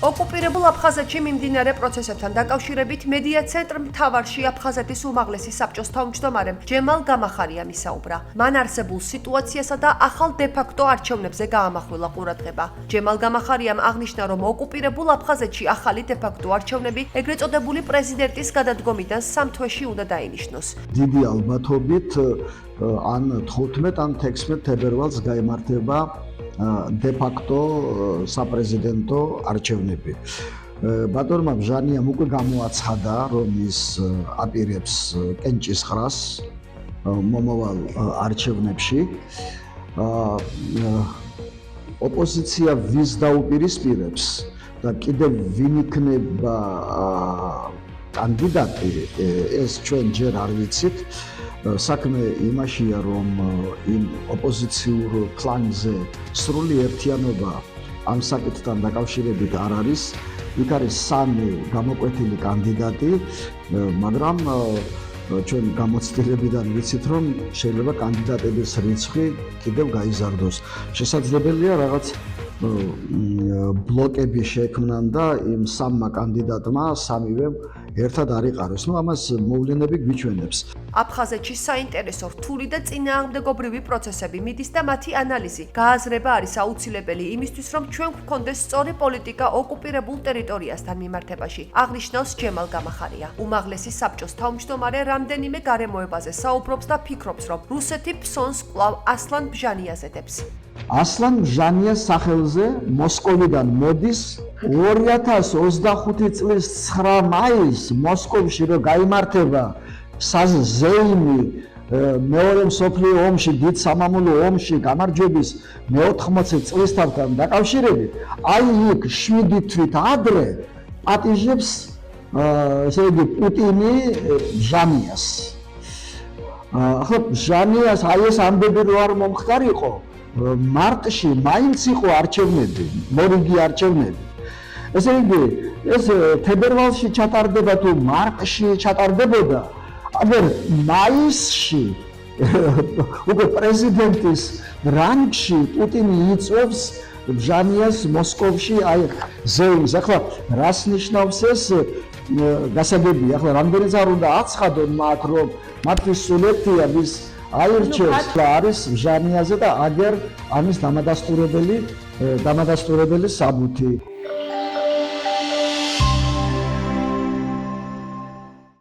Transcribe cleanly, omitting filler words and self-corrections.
ოკუპირებულ აფხაზეთში მიმდინარე პროცესებთან დაკავშირებით მედია ცენტრ მთავარში აფხაზეთის უმაღლესი საბჭოს თავმჯდომარემ ჯემალ გამახარიამ ისაუბრა. მან არსებულ სიტუაციასა და ახალ დე-ფაქტო არჩევნებზე გაამახვილა ყურადღება. ჯემალ გამახარიამ აღნიშნა, რომ ოკუპირებულ აფხაზეთში ახალი დე-ფაქტო არჩევნები ეგრეთ წოდებული პრეზიდენტის გადადგომიდან 3 თვეში უნდა დაინიშნოს. დიდი ალბათობით ან 15 ან 16 თებერვალს გაიმართება დე-ფაქტო საპრეზიდენტო არჩევნები. ბატონმა ჟანიამ უკვე გამოაცხადა, რომ ის აპირებს კენჭისყრას მომავალ არჩევნებში. ოპოზიცია ვის დაუპირისპირებს და კიდევ ვინ იქნება კანდიდატი, ეს ჩვენ ჯერ არ ვიცით. საქმე იმაშია, რომ იმ ოპოზიციურ ფლანგზე სრული ერთიანობა ამ საკითხთან დაკავშირებით არ არის. იქ არის 3 გამოკვეთილი კანდიდატი, მაგრამ ჩვენ გამოცდილებიდან ვიცით, რომ შეიძლება კანდიდატების რიცხვი კიდევ გაიზარდოს. შესაძლებელია რაღაც ბლოკები შექმნან და იმ 3 კანდიდატმა 3-ვე ერთად არ იყაროს. ამას მოვლენები გვიჩვენებს. აფხაზეთში საინტერესო რთული და წინააღმდეგობრივი პროცესები მიდის და მათი ანალიზი, გააზრება არის აუცილებელი იმისთვის, რომ ჩვენ გვქონდეს სწორი პოლიტიკა ოკუპირებულ ტერიტორიასთან მიმართებაში, აღნიშნავს ჯემალ გამახარია. უმაღლესი საბჭოს თავმჯდომარე რამდენიმე გარემოებაზე საუბრობს და ფიქრობს, რომ რუსეთი ფსონს კვლავ ასლან ბჟანიაზე დებს. ასლან ბჟანიას სახელზე მოსკოვიდან მოდის 2025 წლის 9 მაისს მოსკოვში რომ გაიმართება საზეიმი მეორე მსოფლიო ომში, დიდ სამამულო ომში გამარჯვების მე-80 წლისთავთან დაკავშირებით, აი იქ 7 თვით ადრე პატიჟებს ესე იგი პუტინი ბჟანიას. ახლა ბჟანიას აი ეს ამბები რო არ მომხდარიყო, მარტში მაინც იყო არჩევნები, მორიგი არჩევნები. ესე იგი, ეს თებერვალში ჩატარდება თუ მარტში ჩატარდებოდა, აგერ მაისში უკვე პრეზიდენტის რანგში პუტინი იწვევს ბჟანიას მოსკოვში აი ზეიმს. ახლა რას ნიშნავს ეს გასაგებია, ახლა რამდენიც არ უნდა აცხადონ მათ, რომ მათთვის სულ ერთია ვის აირჩევს და არის ბჟანიაზე და აგერ ამის დამადასტურებელი საბუთი.